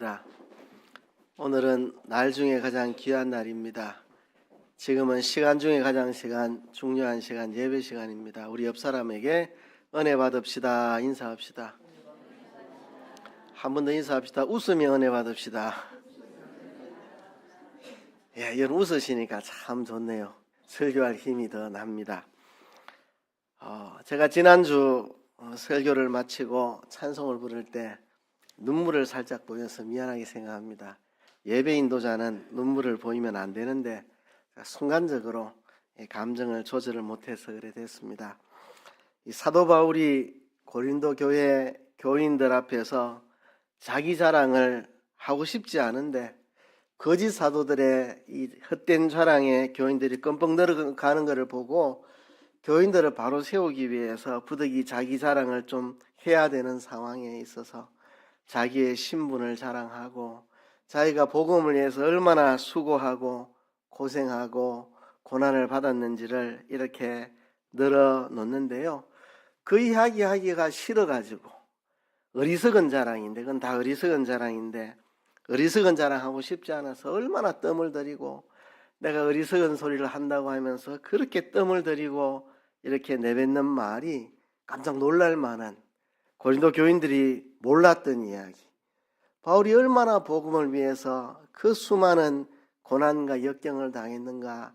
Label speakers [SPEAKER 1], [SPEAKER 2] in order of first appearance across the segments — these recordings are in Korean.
[SPEAKER 1] 축복합니다. 오늘은 날 중에 가장 귀한 날입니다. 지금은 시간 중에 가장 중요한 시간, 예배 시간입니다. 우리 옆 사람에게 은혜 받읍시다. 인사합시다. 한 번 더 인사합시다. 웃으며 은혜 받읍시다. 예, 여러분 웃으시니까 참 좋네요. 설교할 힘이 더 납니다. 제가 지난주 설교를 마치고 찬송을 부를 때 눈물을 살짝 보여서 미안하게 생각합니다. 예배 인도자는 눈물을 보이면 안 되는데 순간적으로 감정을 조절을 못해서 그래 됐습니다. 이 사도 바울이 고린도 교회 교인들 앞에서 자기 자랑을 하고 싶지 않은데 거짓 사도들의 이 헛된 자랑에 교인들이 껌뻑 늘어가는 것을 보고 교인들을 바로 세우기 위해서 부득이 자기 자랑을 좀 해야 되는 상황에 있어서 자기의 신분을 자랑하고 자기가 복음을 위해서 얼마나 수고하고 고생하고 고난을 받았는지를 이렇게 늘어놓는데요. 그 이야기하기가 싫어가지고 어리석은 자랑인데, 그건 다 어리석은 자랑인데 어리석은 자랑하고 싶지 않아서 얼마나 뜸을 들이고 내가 어리석은 소리를 한다고 하면서 그렇게 뜸을 들이고 이렇게 내뱉는 말이 깜짝 놀랄 만한, 고린도 교인들이 몰랐던 이야기. 바울이 얼마나 복음을 위해서 그 수많은 고난과 역경을 당했는가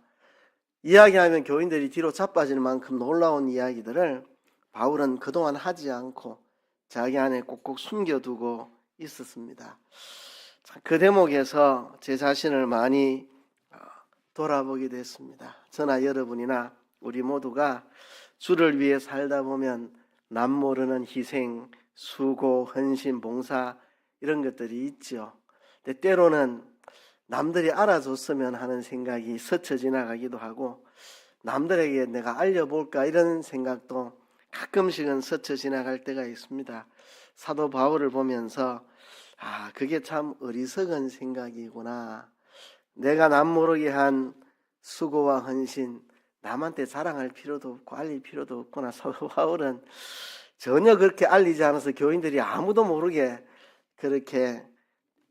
[SPEAKER 1] 이야기하면 교인들이 뒤로 자빠질 만큼 놀라운 이야기들을 바울은 그동안 하지 않고 자기 안에 꼭꼭 숨겨두고 있었습니다. 그 대목에서 제 자신을 많이 돌아보게 됐습니다. 저나 여러분이나 우리 모두가 주를 위해 살다 보면 남 모르는 희생, 수고, 헌신, 봉사 이런 것들이 있죠. 근데 때로는 남들이 알아줬으면 하는 생각이 스쳐 지나가기도 하고 남들에게 내가 알려볼까 이런 생각도 가끔씩은 스쳐 지나갈 때가 있습니다. 사도 바울을 보면서 그게 참 어리석은 생각이구나. 내가 남 모르게 한 수고와 헌신 남한테 자랑할 필요도 없고 알릴 필요도 없구나. 사도 바울은 전혀 그렇게 알리지 않아서 교인들이 아무도 모르게 그렇게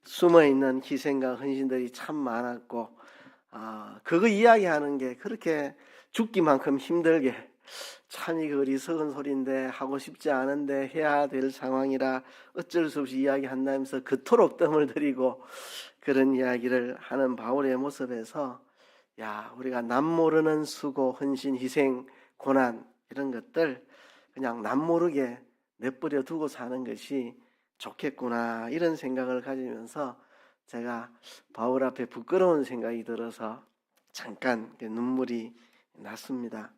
[SPEAKER 1] 숨어있는 희생과 헌신들이 참 많았고 그거 이야기하는 게 그렇게 죽기만큼 힘들게 참 이거 어리석은 소리인데 하고 싶지 않은데 해야 될 상황이라 어쩔 수 없이 이야기한다면서 그토록 뜸을 들이고 그런 이야기를 하는 바울의 모습에서 우리가 남 모르는 수고, 헌신, 희생, 고난 이런 것들 그냥 남 모르게 내버려 두고 사는 것이 좋겠구나 이런 생각을 가지면서 제가 바울 앞에 부끄러운 생각이 들어서 잠깐 눈물이 났습니다.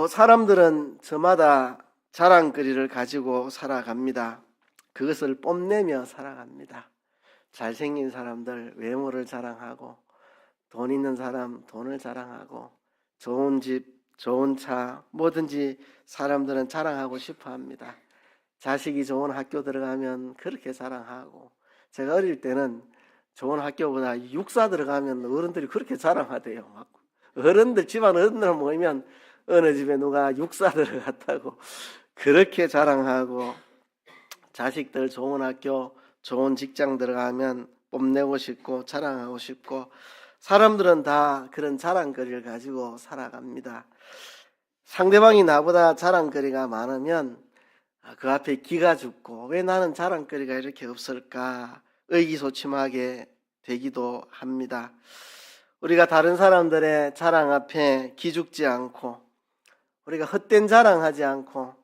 [SPEAKER 1] 사람들은 저마다 자랑거리를 가지고 살아갑니다. 그것을 뽐내며 살아갑니다. 잘생긴 사람들 외모를 자랑하고 돈 있는 사람 돈을 자랑하고 좋은 집, 좋은 차 뭐든지 사람들은 자랑하고 싶어 합니다. 자식이 좋은 학교 들어가면 그렇게 자랑하고 제가 어릴 때는 좋은 학교보다 육사 들어가면 어른들이 그렇게 자랑하대요. 집안 어른들 모이면 어느 집에 누가 육사 들어갔다고 그렇게 자랑하고 자식들 좋은 학교 좋은 직장 들어가면 뽐내고 싶고 자랑하고 싶고 사람들은 다 그런 자랑거리를 가지고 살아갑니다. 상대방이 나보다 자랑거리가 많으면 그 앞에 기가 죽고 왜 나는 자랑거리가 이렇게 없을까 의기소침하게 되기도 합니다. 우리가 다른 사람들의 자랑 앞에 기죽지 않고 우리가 헛된 자랑하지 않고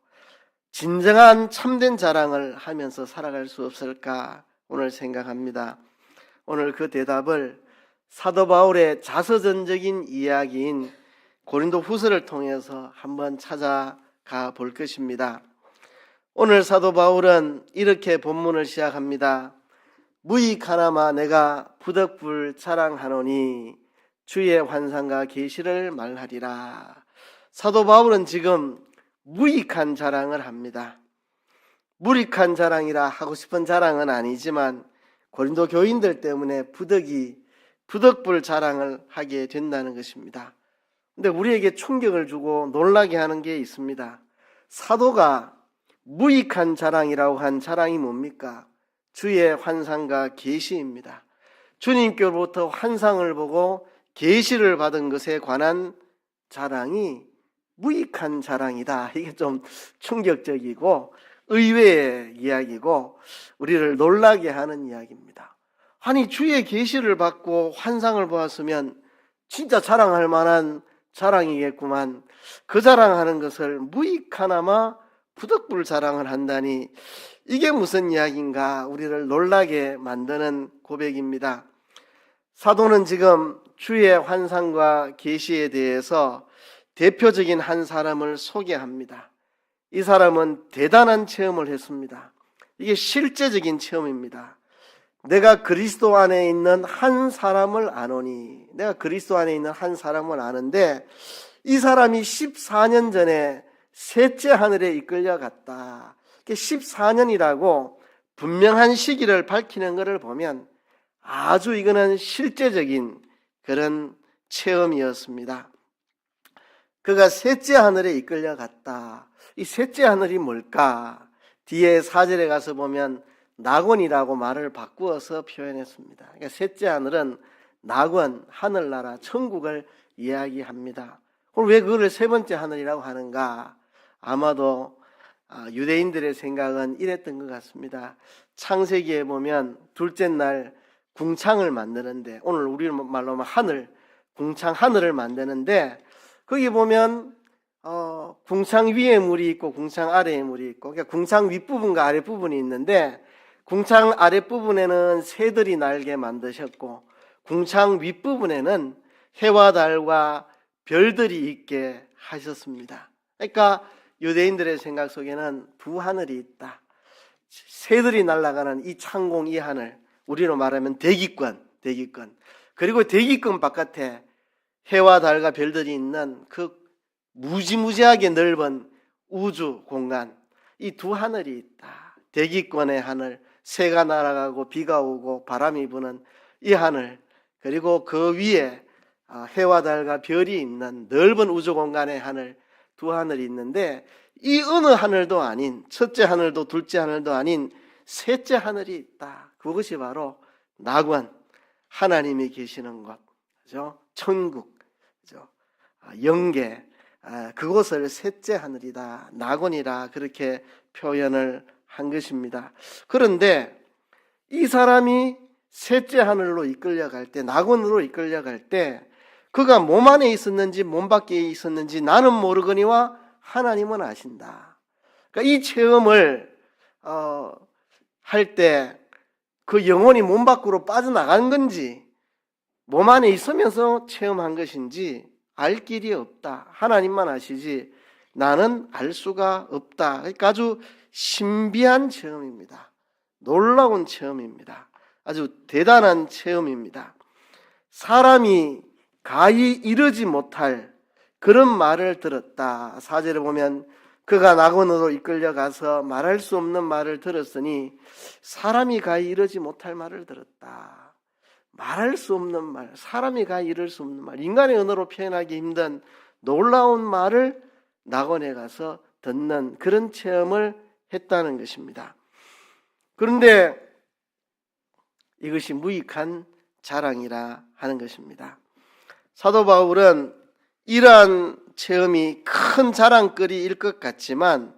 [SPEAKER 1] 진정한 참된 자랑을 하면서 살아갈 수 없을까 오늘 생각합니다. 오늘 그 대답을 사도 바울의 자서전적인 이야기인 고린도 후서를 통해서 한번 찾아가 볼 것입니다. 오늘 사도 바울은 이렇게 본문을 시작합니다. 무익하나마 내가 부득불 자랑하노니 주의 환상과 계시를 말하리라. 사도 바울은 지금 무익한 자랑을 합니다. 무익한 자랑이라 하고 싶은 자랑은 아니지만 고린도 교인들 때문에 부득불 자랑을 하게 된다는 것입니다. 근데 우리에게 충격을 주고 놀라게 하는 게 있습니다. 사도가 무익한 자랑이라고 한 자랑이 뭡니까? 주의 환상과 계시입니다. 주님께로부터 환상을 보고 계시를 받은 것에 관한 자랑이 무익한 자랑이다. 이게 좀 충격적이고 의외의 이야기고 우리를 놀라게 하는 이야기입니다. 아니, 주의 계시를 받고 환상을 보았으면 진짜 자랑할 만한 자랑이겠구만. 그 자랑하는 것을 무익하나마 부득불 자랑을 한다니 이게 무슨 이야기인가, 우리를 놀라게 만드는 고백입니다. 사도는 지금 주의 환상과 계시에 대해서 대표적인 한 사람을 소개합니다. 이 사람은 대단한 체험을 했습니다. 이게 실제적인 체험입니다. 내가 그리스도 안에 있는 한 사람을 아노니, 내가 그리스도 안에 있는 한 사람을 아는데 이 사람이 14년 전에 셋째 하늘에 이끌려 갔다. 14년이라고 분명한 시기를 밝히는 것을 보면 아주 이거는 실제적인 그런 체험이었습니다. 그가 셋째 하늘에 이끌려 갔다. 이 셋째 하늘이 뭘까? 뒤에 4절에 가서 보면 낙원이라고 말을 바꾸어서 표현했습니다. 그러니까 셋째 하늘은 낙원, 하늘나라, 천국을 이야기합니다. 그럼 왜 그거를 세 번째 하늘이라고 하는가? 아마도 유대인들의 생각은 이랬던 것 같습니다. 창세기에 보면 둘째 날 궁창을 만드는데, 오늘 우리 말로 하면 하늘, 궁창 하늘을 만드는데 거기 보면 궁창 위에 물이 있고 궁창 아래에 물이 있고, 그러니까 궁창 윗부분과 아랫부분이 있는데 궁창 아랫부분에는 새들이 날게 만드셨고 궁창 윗부분에는 해와 달과 별들이 있게 하셨습니다. 그러니까 유대인들의 생각 속에는 두 하늘이 있다. 새들이 날아가는 이 창공, 이 하늘, 우리로 말하면 대기권. 그리고 대기권 바깥에 해와 달과 별들이 있는 그 무지무지하게 넓은 우주 공간, 이 두 하늘이 있다. 대기권의 하늘, 새가 날아가고 비가 오고 바람이 부는 이 하늘, 그리고 그 위에 해와 달과 별이 있는 넓은 우주 공간의 하늘, 두 하늘이 있는데 이 어느 하늘도 아닌, 첫째 하늘도 둘째 하늘도 아닌 셋째 하늘이 있다. 그것이 바로 낙원, 하나님이 계시는 곳, 그죠? 천국, 그죠? 영계, 그곳을 셋째 하늘이다, 낙원이라 그렇게 표현을 한 것입니다. 그런데 이 사람이 셋째 하늘로 이끌려갈 때, 낙원으로 이끌려갈 때 그가 몸 안에 있었는지 몸 밖에 있었는지 나는 모르거니와 하나님은 아신다. 그러니까 이 체험을 할 때 그 영혼이 몸 밖으로 빠져나간 건지 몸 안에 있으면서 체험한 것인지 알 길이 없다. 하나님만 아시지 나는 알 수가 없다. 그러니까 아주 신비한 체험입니다. 놀라운 체험입니다. 아주 대단한 체험입니다. 사람이 가히 이르지 못할 그런 말을 들었다. 4절에 보면 그가 낙원으로 이끌려가서 말할 수 없는 말을 들었으니 사람이 가히 이르지 못할 말을 들었다. 말할 수 없는 말, 사람이 가히 이룰 수 없는 말, 인간의 언어로 표현하기 힘든 놀라운 말을 낙원에 가서 듣는 그런 체험을 했다는 것입니다. 그런데 이것이 무익한 자랑이라 하는 것입니다. 사도 바울은 이러한 체험이 큰 자랑거리일 것 같지만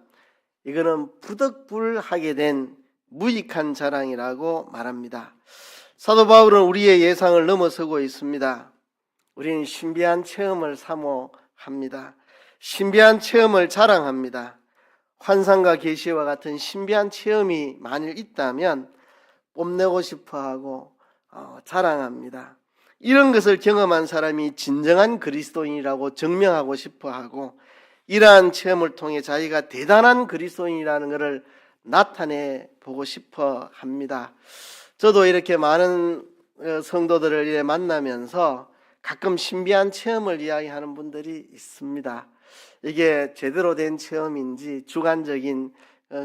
[SPEAKER 1] 이거는 부득불하게 된 무익한 자랑이라고 말합니다. 사도 바울은 우리의 예상을 넘어서고 있습니다. 우리는 신비한 체험을 사모합니다. 신비한 체험을 자랑합니다. 환상과 계시와 같은 신비한 체험이 만일 있다면 뽐내고 싶어하고 자랑합니다. 이런 것을 경험한 사람이 진정한 그리스도인이라고 증명하고 싶어하고 이러한 체험을 통해 자기가 대단한 그리스도인이라는 것을 나타내 보고 싶어 합니다. 저도 이렇게 많은 성도들을 만나면서 가끔 신비한 체험을 이야기하는 분들이 있습니다. 이게 제대로 된 체험인지 주관적인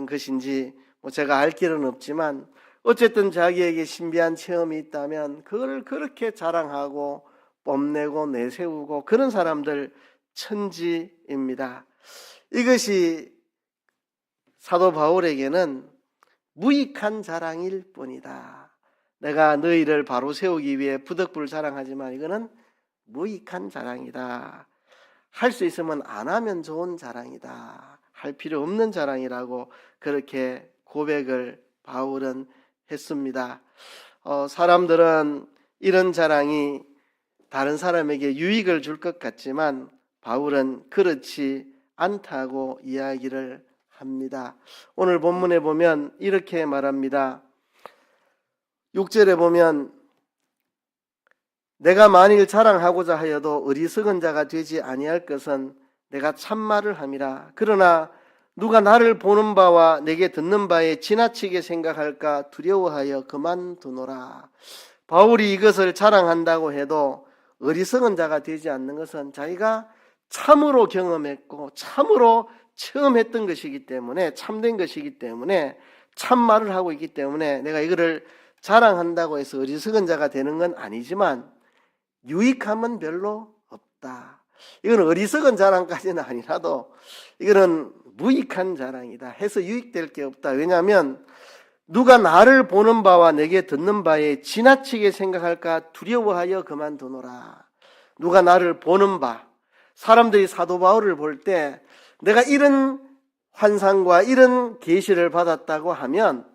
[SPEAKER 1] 것인지 제가 알 길은 없지만 어쨌든 자기에게 신비한 체험이 있다면 그걸 그렇게 자랑하고 뽐내고 내세우고 그런 사람들 천지입니다. 이것이 사도 바울에게는 무익한 자랑일 뿐이다. 내가 너희를 바로 세우기 위해 부득불 자랑하지만 이거는 무익한 자랑이다. 할 수 있으면 안 하면 좋은 자랑이다. 할 필요 없는 자랑이라고 그렇게 고백을 바울은 했습니다. 사람들은 이런 자랑이 다른 사람에게 유익을 줄 것 같지만 바울은 그렇지 않다고 이야기를 합니다. 오늘 본문에 보면 이렇게 말합니다. 6절에 보면 내가 만일 자랑하고자 하여도 어리석은 자가 되지 아니할 것은 내가 참말을 함이라. 그러나 누가 나를 보는 바와 내게 듣는 바에 지나치게 생각할까 두려워하여 그만두노라. 바울이 이것을 자랑한다고 해도 어리석은 자가 되지 않는 것은 자기가 참으로 경험했고 참으로 처음 했던 것이기 때문에, 참된 것이기 때문에, 참말을 하고 있기 때문에 내가 이거를 자랑한다고 해서 어리석은 자가 되는 건 아니지만 유익함은 별로 없다. 이건 어리석은 자랑까지는 아니라도 이거는 무익한 자랑이다. 해서 유익될 게 없다. 왜냐하면 누가 나를 보는 바와 내게 듣는 바에 지나치게 생각할까 두려워하여 그만두노라. 누가 나를 보는 바, 사람들이 사도 바울을 볼 때 내가 이런 환상과 이런 계시를 받았다고 하면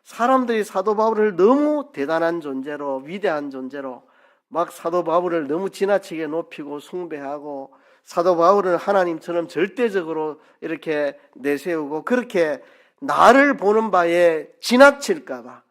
[SPEAKER 1] 사람들이 사도 바울을 너무 대단한 존재로, 위대한 존재로 막 사도 바울을 너무 지나치게 높이고 숭배하고 사도 바울을 하나님처럼 절대적으로 이렇게 내세우고 그렇게 나를 보는 바에 지나칠까봐,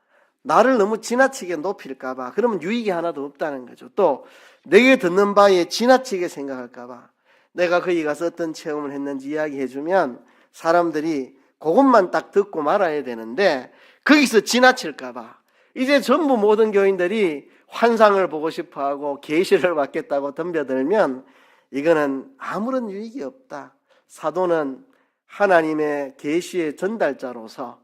[SPEAKER 1] 나를 너무 지나치게 높일까봐, 그러면 유익이 하나도 없다는 거죠. 또 내게 듣는 바에 지나치게 생각할까봐, 내가 거기 가서 어떤 체험을 했는지 이야기해주면 사람들이 그것만 딱 듣고 말아야 되는데 거기서 지나칠까봐 이제 전부 모든 교인들이 환상을 보고 싶어하고 계시를 받겠다고 덤벼들면 이거는 아무런 유익이 없다. 사도는 하나님의 계시의 전달자로서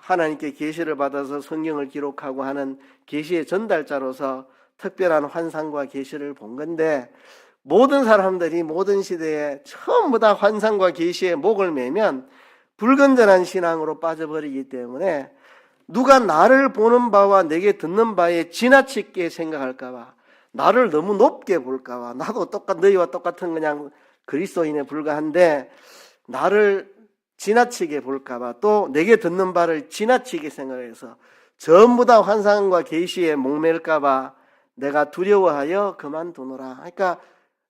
[SPEAKER 1] 하나님께 계시를 받아서 성경을 기록하고 하는 계시의 전달자로서 특별한 환상과 계시를 본 건데 모든 사람들이 모든 시대에 전부 다 환상과 계시에 목을 매면 불건전한 신앙으로 빠져버리기 때문에 누가 나를 보는 바와 내게 듣는 바에 지나치게 생각할까봐, 나를 너무 높게 볼까봐, 나도 너희와 똑같은 그냥 그리스도인에 불과한데 나를 지나치게 볼까봐, 또 내게 듣는 바를 지나치게 생각해서 전부 다 환상과 계시에 목맬까봐 내가 두려워하여 그만두노라. 그러니까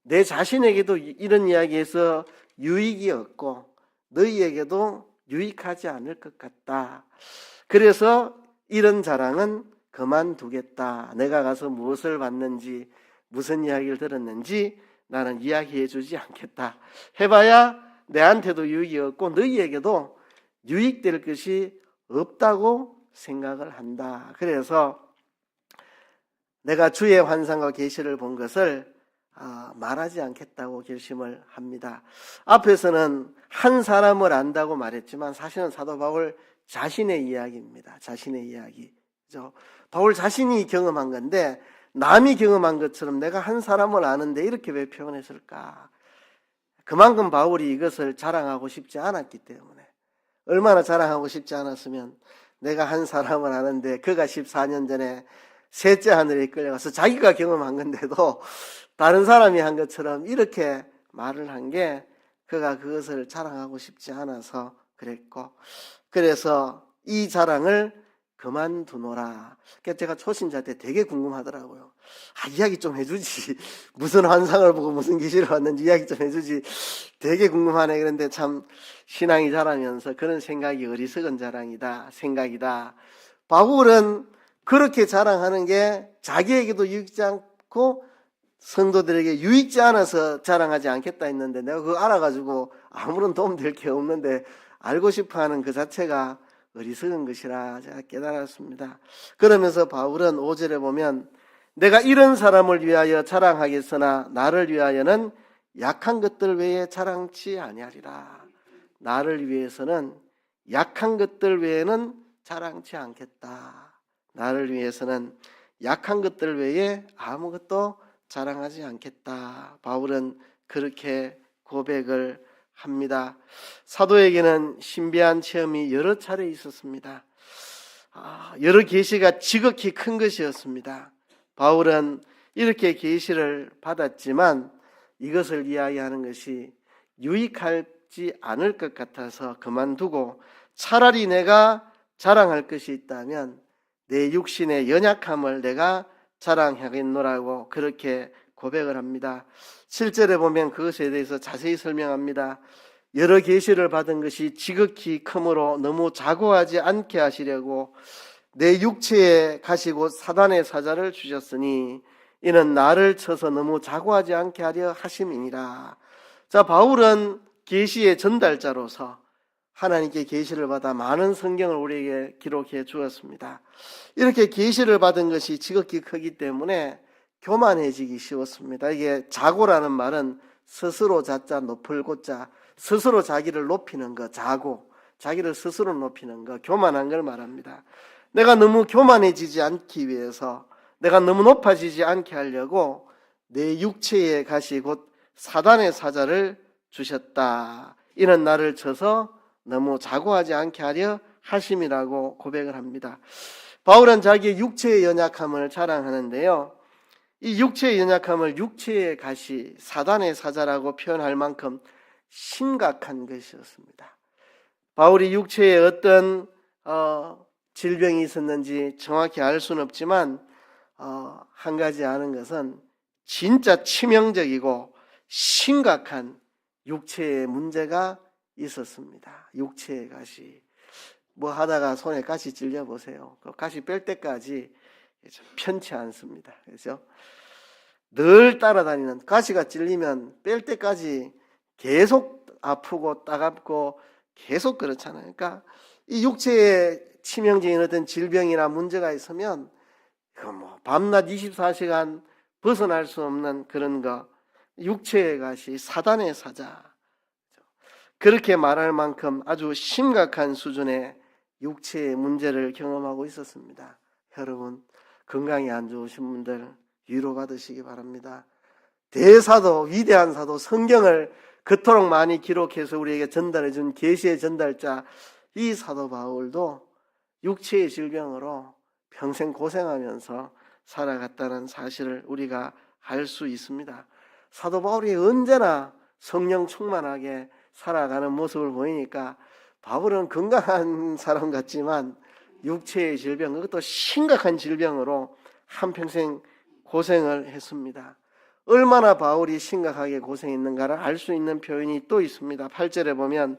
[SPEAKER 1] 내 자신에게도 이런 이야기에서 유익이 없고 너희에게도 유익하지 않을 것 같다. 그래서 이런 자랑은 그만두겠다. 내가 가서 무엇을 받는지, 무슨 이야기를 들었는지 나는 이야기해 주지 않겠다. 해봐야 내한테도 유익이 없고 너희에게도 유익될 것이 없다고 생각을 한다. 그래서 내가 주의 환상과 계시를 본 것을 말하지 않겠다고 결심을 합니다. 앞에서는 한 사람을 안다고 말했지만 사실은 사도 바울 자신의 이야기입니다. 자신의 이야기. 바울 자신이 경험한 건데 남이 경험한 것처럼 내가 한 사람을 아는데 이렇게 왜 표현했을까? 그만큼 바울이 이것을 자랑하고 싶지 않았기 때문에. 얼마나 자랑하고 싶지 않았으면 내가 한 사람을 아는데 그가 14년 전에 셋째 하늘에 끌려가서 자기가 경험한 건데도 다른 사람이 한 것처럼 이렇게 말을 한 게 그가 그것을 자랑하고 싶지 않아서 그랬고, 그래서 이 자랑을 그만두노라. 그러니까 제가 초신자 때 되게 궁금하더라고요. 이야기 좀 해주지. 무슨 환상을 보고 무슨 계시를 봤는지 이야기 좀 해주지. 되게 궁금하네. 그런데 참 신앙이 자라면서 그런 생각이 어리석은 자랑이다, 생각이다. 바울은 그렇게 자랑하는 게 자기에게도 유익지 않고 성도들에게 유익지 않아서 자랑하지 않겠다 했는데 내가 그거 알아가지고 아무런 도움 될 게 없는데 알고 싶어하는 그 자체가 어리석은 것이라 제가 깨달았습니다. 그러면서 바울은 5절에 보면 내가 이런 사람을 위하여 자랑하겠으나 나를 위하여는 약한 것들 외에 자랑치 아니하리라. 나를 위해서는 약한 것들 외에는 자랑치 않겠다. 나를 위해서는 약한 것들 외에 아무것도 자랑하지 않겠다. 바울은 그렇게 고백을 합니다. 사도에게는 신비한 체험이 여러 차례 있었습니다. 여러 계시가 지극히 큰 것이었습니다. 바울은 이렇게 계시를 받았지만 이것을 이야기하는 것이 유익하지 않을 것 같아서 그만두고 차라리 내가 자랑할 것이 있다면 내 육신의 연약함을 내가 자랑하겠노라고 그렇게 고백을 합니다. 7절에 보면 그것에 대해서 자세히 설명합니다. 여러 계시를 받은 것이 지극히 크므로 너무 자고하지 않게 하시려고 내 육체에 가시고 사단의 사자를 주셨으니 이는 나를 쳐서 너무 자고하지 않게 하려 하심이니라. 자, 바울은 계시의 전달자로서 하나님께 계시를 받아 많은 성경을 우리에게 기록해 주었습니다. 이렇게 계시를 받은 것이 지극히 크기 때문에 교만해지기 쉬웠습니다. 이게 자고라는 말은 스스로 자자 높을 고자, 스스로 자기를 높이는 거, 자고, 자기를 스스로 높이는 거, 교만한 걸 말합니다. 내가 너무 교만해지지 않기 위해서, 내가 너무 높아지지 않게 하려고 내 육체에 가시 곧 사단의 사자를 주셨다. 이는 나를 쳐서 너무 자고하지 않게 하려 하심이라고 고백을 합니다. 바울은 자기의 육체의 연약함을 자랑하는데요. 이 육체의 연약함을 육체의 가시, 사단의 사자라고 표현할 만큼 심각한 것이었습니다. 바울이 육체에 어떤 질병이 있었는지 정확히 알 수는 없지만 한 가지 아는 것은 진짜 치명적이고 심각한 육체의 문제가 있었습니다. 육체의 가시. 뭐 하다가 손에 가시 찔려 보세요. 그 가시 뺄 때까지 편치 않습니다. 그렇죠? 늘 따라다니는, 가시가 찔리면 뺄 때까지 계속 아프고 따갑고 계속 그렇잖아요. 그러니까 이 육체에 치명적인 어떤 질병이나 문제가 있으면 뭐 밤낮 24시간 벗어날 수 없는 그런 거, 육체의 가시, 사단의 사자, 그렇게 말할 만큼 아주 심각한 수준의 육체의 문제를 경험하고 있었습니다. 여러분, 건강이 안 좋으신 분들 위로받으시기 바랍니다. 대사도, 위대한 사도, 성경을 그토록 많이 기록해서 우리에게 전달해 준 계시의 전달자 이 사도 바울도 육체의 질병으로 평생 고생하면서 살아갔다는 사실을 우리가 알 수 있습니다. 사도 바울이 언제나 성령 충만하게 살아가는 모습을 보이니까 바울은 건강한 사람 같지만 육체의 질병, 그것도 심각한 질병으로 한평생 고생을 했습니다. 얼마나 바울이 심각하게 고생했는가를 알 수 있는 표현이 또 있습니다. 8절에 보면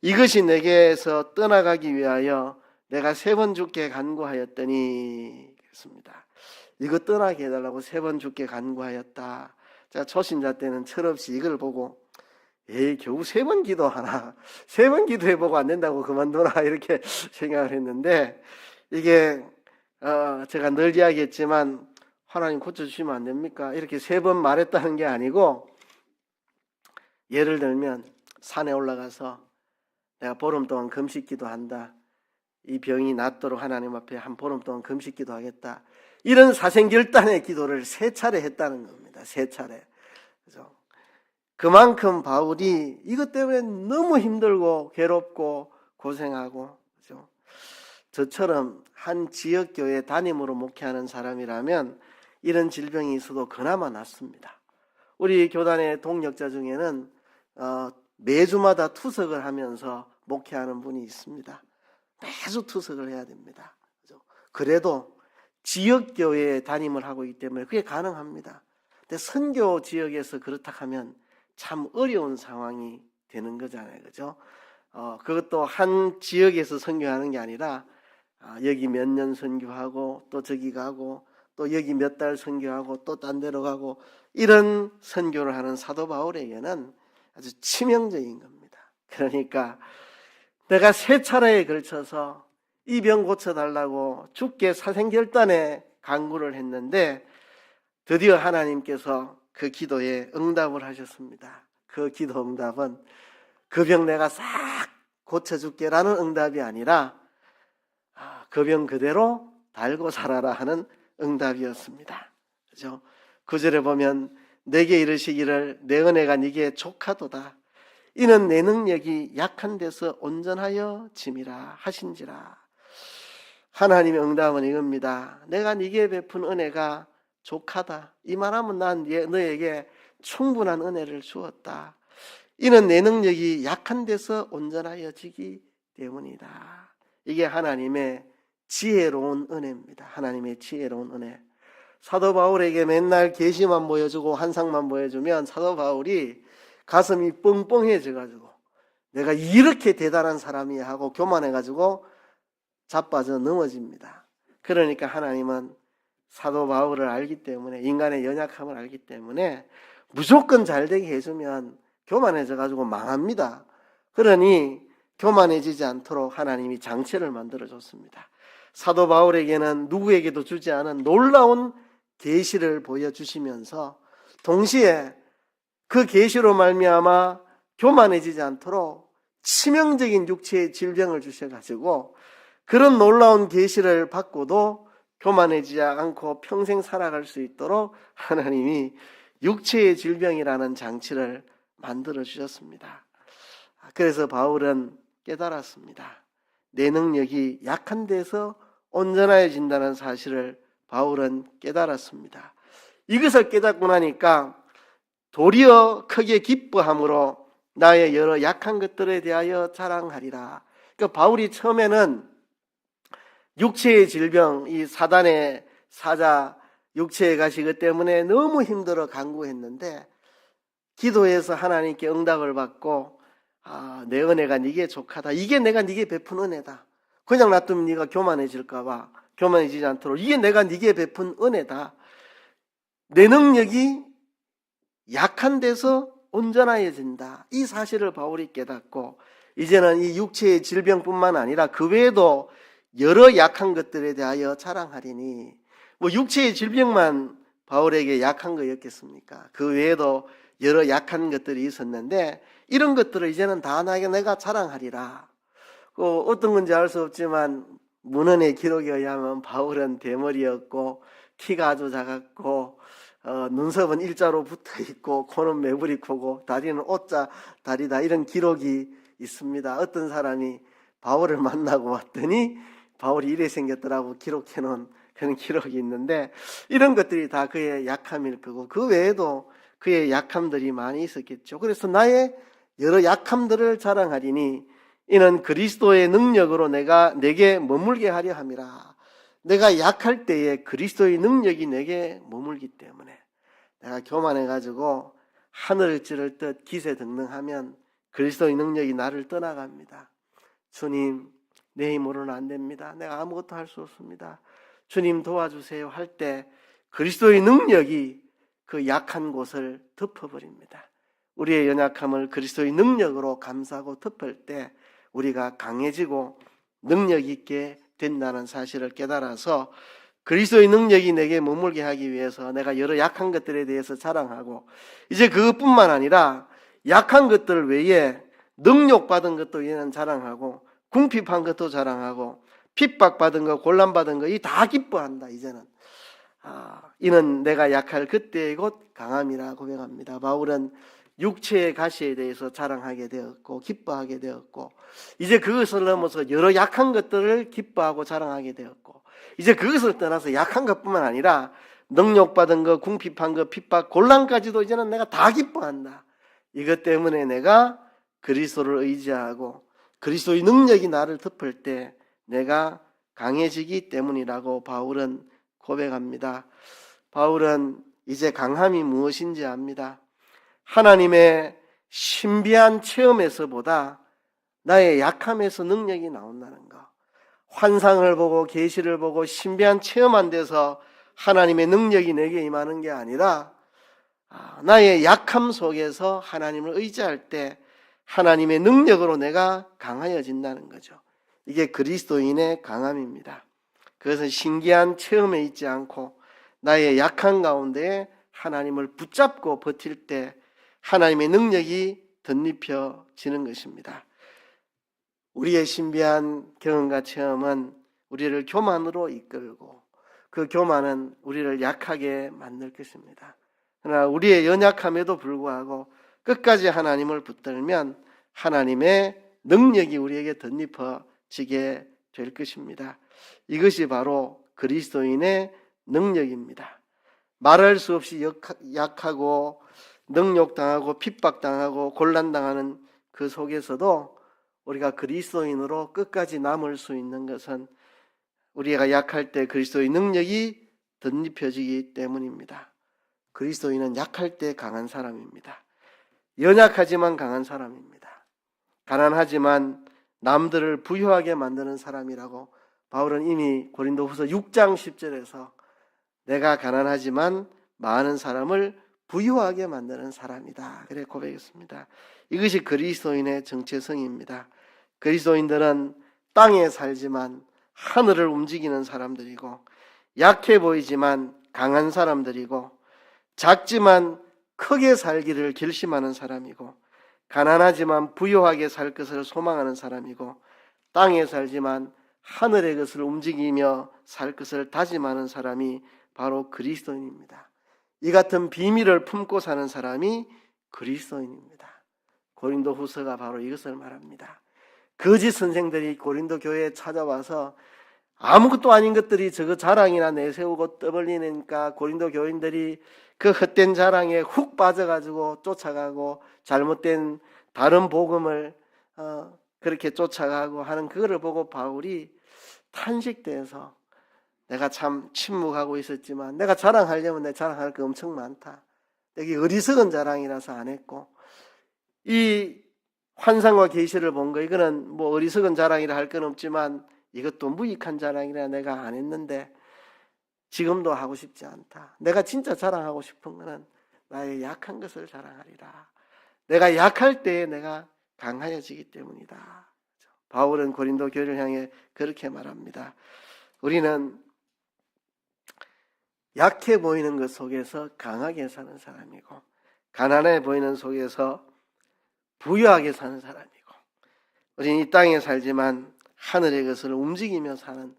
[SPEAKER 1] 이것이 내게서 떠나가기 위하여 내가 3번 주께 간구하였더니 그랬습니다. 이거 떠나게 해달라고 3번 주께 간구하였다. 자, 초신자 때는 철없이 이걸 보고 겨우 3번 기도하나, 3번 기도해보고 안 된다고 그만두나 이렇게 생각을 했는데, 이게 제가 늘 이야기했지만 하나님 고쳐주시면 안 됩니까? 이렇게 3번 말했다는 게 아니고, 예를 들면 산에 올라가서 내가 보름 동안 금식 기도한다, 이 병이 낫도록 하나님 앞에 한 보름 동안 금식 기도하겠다, 이런 사생결단의 기도를 3차례 했다는 겁니다. 3차례. 그죠? 그만큼 바울이 이것 때문에 너무 힘들고 괴롭고 고생하고, 그죠? 저처럼 한 지역교회 담임으로 목회하는 사람이라면 이런 질병이 있어도 그나마 낫습니다. 우리 교단의 동역자 중에는 매주마다 투석을 하면서 목회하는 분이 있습니다. 매주 투석을 해야 됩니다. 그죠? 그래도 지역교회에 담임을 하고 있기 때문에 그게 가능합니다. 근데 선교 지역에서 그렇다 하면 참 어려운 상황이 되는 거잖아요. 그죠? 그것도 한 지역에서 선교하는 게 아니라 여기 몇 년 선교하고 또 저기 가고 또 여기 몇 달 선교하고 또 딴 데로 가고 이런 선교를 하는 사도 바울에게는 아주 치명적인 겁니다. 그러니까 내가 3차례에 걸쳐서 이 병 고쳐달라고 주께 사생결단에 간구를 했는데 드디어 하나님께서 그 기도에 응답을 하셨습니다. 그 기도 응답은 그 병 내가 싹 고쳐줄게라는 응답이 아니라 그 병 그대로 달고 살아라 하는 응답이었습니다. 그죠? 9절에 보면 내게 이르시기를 내 은혜가 네게 족하도다. 이는 내 능력이 약한 데서 온전하여 짐이라 하신지라. 하나님의 응답은 이겁니다. 내가 네게 베푼 은혜가 족하다. 이 말하면 난 너에게 충분한 은혜를 주었다. 이는 내 능력이 약한 데서 온전하여지기 때문이다. 이게 하나님의 지혜로운 은혜입니다. 하나님의 지혜로운 은혜. 사도 바울에게 맨날 계시만 보여주고 환상만 보여주면 사도 바울이 가슴이 뻥뻥해져가지고 내가 이렇게 대단한 사람이야 하고 교만해가지고 자빠져 넘어집니다. 그러니까 하나님은 사도 바울을 알기 때문에, 인간의 연약함을 알기 때문에 무조건 잘되게 해주면 교만해져가지고 망합니다. 그러니 교만해지지 않도록 하나님이 장치를 만들어줬습니다. 사도 바울에게는 누구에게도 주지 않은 놀라운 계시를 보여주시면서 동시에 그 계시로 말미암아 교만해지지 않도록 치명적인 육체의 질병을 주셔가지고 그런 놀라운 계시를 받고도 교만해지지 않고 평생 살아갈 수 있도록 하나님이 육체의 질병이라는 장치를 만들어 주셨습니다. 그래서 바울은 깨달았습니다. 내 능력이 약한 데서 온전해진다는 사실을 바울은 깨달았습니다. 이것을 깨닫고 나니까 도리어 크게 기뻐함으로 나의 여러 약한 것들에 대하여 자랑하리라. 그러니까 바울이 처음에는 육체의 질병, 이 사단의 사자, 육체의 가시 때문에 너무 힘들어 간구했는데 기도해서 하나님께 응답을 받고 내 은혜가 네게 족하다. 이게 내가 네게 베푼 은혜다. 그냥 놔두면 네가 교만해질까 봐 교만해지지 않도록 이게 내가 네게 베푼 은혜다. 내 능력이 약한 데서 온전해진다. 이 사실을 바울이 깨닫고 이제는 이 육체의 질병뿐만 아니라 그 외에도 여러 약한 것들에 대하여 자랑하리니, 뭐 육체의 질병만 바울에게 약한 거였겠습니까? 그 외에도 여러 약한 것들이 있었는데 이런 것들을 이제는 다 내가 자랑하리라. 어떤 건지 알 수 없지만 문헌의 기록에 의하면 바울은 대머리였고 키가 아주 작았고 눈썹은 일자로 붙어있고 코는 매부리 코고 다리는 오자 다리다, 이런 기록이 있습니다. 어떤 사람이 바울을 만나고 왔더니 바울이 이래 생겼더라고 기록해놓은 그런 기록이 있는데 이런 것들이 다 그의 약함일 거고 그 외에도 그의 약함들이 많이 있었겠죠. 그래서 나의 여러 약함들을 자랑하리니 이는 그리스도의 능력으로 내게 머물게 하려 함이라. 내가 약할 때에 그리스도의 능력이 내게 머물기 때문에 내가 교만해가지고 하늘을 찌를 듯 기세등등하면 그리스도의 능력이 나를 떠나갑니다. 주님, 내 힘으로는 안 됩니다. 내가 아무것도 할 수 없습니다. 주님 도와주세요 할 때 그리스도의 능력이 그 약한 곳을 덮어버립니다. 우리의 연약함을 그리스도의 능력으로 감싸고 덮을 때 우리가 강해지고 능력 있게 된다는 사실을 깨달아서 그리스도의 능력이 내게 머물게 하기 위해서 내가 여러 약한 것들에 대해서 자랑하고, 이제 그것뿐만 아니라 약한 것들 외에 능욕받은 것도 얘는 자랑하고 궁핍한 것도 자랑하고 핍박받은 거 곤란받은 거 이 다 기뻐한다. 이제는 이는 내가 약할 그때의 곧 강함이라 고백합니다. 바울은 육체의 가시에 대해서 자랑하게 되었고 기뻐하게 되었고 이제 그것을 넘어서 여러 약한 것들을 기뻐하고 자랑하게 되었고 이제 그것을 떠나서 약한 것뿐만 아니라 능욕받은 거 궁핍한 거 핍박 곤란까지도 이제는 내가 다 기뻐한다. 이것 때문에 내가 그리스도를 의지하고 그리스도의 능력이 나를 덮을 때 내가 강해지기 때문이라고 바울은 고백합니다. 바울은 이제 강함이 무엇인지 압니다. 하나님의 신비한 체험에서보다 나의 약함에서 능력이 나온다는 것. 환상을 보고 계시를 보고 신비한 체험한 데서 하나님의 능력이 내게 임하는 게 아니라 나의 약함 속에서 하나님을 의지할 때 하나님의 능력으로 내가 강하여진다는 거죠. 이게 그리스도인의 강함입니다. 그것은 신기한 체험에 있지 않고 나의 약한 가운데 하나님을 붙잡고 버틸 때 하나님의 능력이 덧입혀지는 것입니다. 우리의 신비한 경험과 체험은 우리를 교만으로 이끌고 그 교만은 우리를 약하게 만들 것입니다. 그러나 우리의 연약함에도 불구하고 끝까지 하나님을 붙들면 하나님의 능력이 우리에게 덧입혀지게 될 것입니다. 이것이 바로 그리스도인의 능력입니다. 말할 수 없이 약하고 능욕당하고 핍박당하고 곤란당하는 그 속에서도 우리가 그리스도인으로 끝까지 남을 수 있는 것은 우리가 약할 때 그리스도의 능력이 덧입혀지기 때문입니다. 그리스도인은 약할 때 강한 사람입니다. 연약하지만 강한 사람입니다. 가난하지만 남들을 부유하게 만드는 사람이라고 바울은 이미 고린도후서 6장 10절에서 내가 가난하지만 많은 사람을 부유하게 만드는 사람이다. 그래 고백했습니다. 이것이 그리스도인의 정체성입니다. 그리스도인들은 땅에 살지만 하늘을 움직이는 사람들이고 약해 보이지만 강한 사람들이고 작지만 크게 살기를 결심하는 사람이고 가난하지만 부유하게 살 것을 소망하는 사람이고 땅에 살지만 하늘의 것을 움직이며 살 것을 다짐하는 사람이 바로 그리스도인입니다. 이 같은 비밀을 품고 사는 사람이 그리스도인입니다. 고린도 후서가 바로 이것을 말합니다. 거짓 선생들이 고린도 교회에 찾아와서 아무것도 아닌 것들이 저거 자랑이나 내세우고 떠벌리니까 고린도 교인들이 그 헛된 자랑에 훅 빠져가지고 쫓아가고 잘못된 다른 복음을 그렇게 쫓아가고 하는 그거를 보고 바울이 탄식돼서 내가 참 침묵하고 있었지만 내가 자랑하려면 내 자랑할 거 엄청 많다. 여기 어리석은 자랑이라서 안 했고 이 환상과 계시를 본 거 이거는 뭐 어리석은 자랑이라 할 건 없지만 이것도 무익한 자랑이라 내가 안 했는데 지금도 하고 싶지 않다. 내가 진짜 자랑하고 싶은 거는 나의 약한 것을 자랑하리라. 내가 약할 때에 내가 강하여지기 때문이다. 바울은 고린도 교회를 향해 그렇게 말합니다. 우리는 약해 보이는 것 속에서 강하게 사는 사람이고 가난해 보이는 속에서 부유하게 사는 사람이고 우리는 이 땅에 살지만 하늘의 것을 움직이며 사는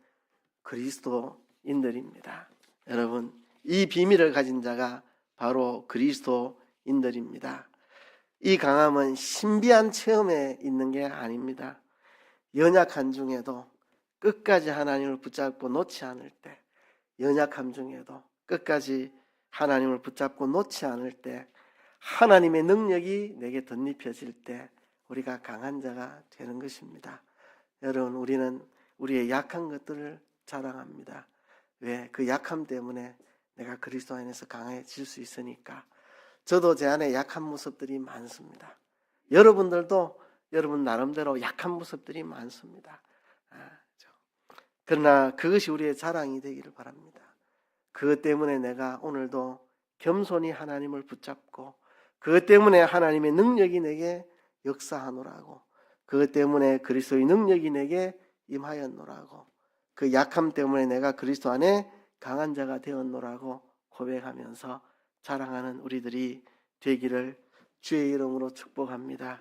[SPEAKER 1] 그리스도인들입니다. 여러분, 이 비밀을 가진 자가 바로 그리스도인들입니다. 이 강함은 신비한 체험에 있는 게 아닙니다. 연약한 중에도 끝까지 하나님을 붙잡고 놓지 않을 때, 연약함 중에도 끝까지 하나님을 붙잡고 놓지 않을 때, 하나님의 능력이 내게 덧입혀질 때 우리가 강한 자가 되는 것입니다. 여러분, 우리는 우리의 약한 것들을 자랑합니다. 왜? 그 약함 때문에 내가 그리스도 안에서 강해질 수 있으니까. 저도 제 안에 약한 모습들이 많습니다. 여러분들도 여러분 나름대로 약한 모습들이 많습니다. 그러나 그것이 우리의 자랑이 되기를 바랍니다. 그것 때문에 내가 오늘도 겸손히 하나님을 붙잡고 그것 때문에 하나님의 능력이 내게 역사하노라고 그것 때문에 그리스도의 능력이 내게 임하였노라고 그 약함 때문에 내가 그리스도 안에 강한 자가 되었노라고 고백하면서 자랑하는 우리들이 되기를 주의 이름으로 축복합니다.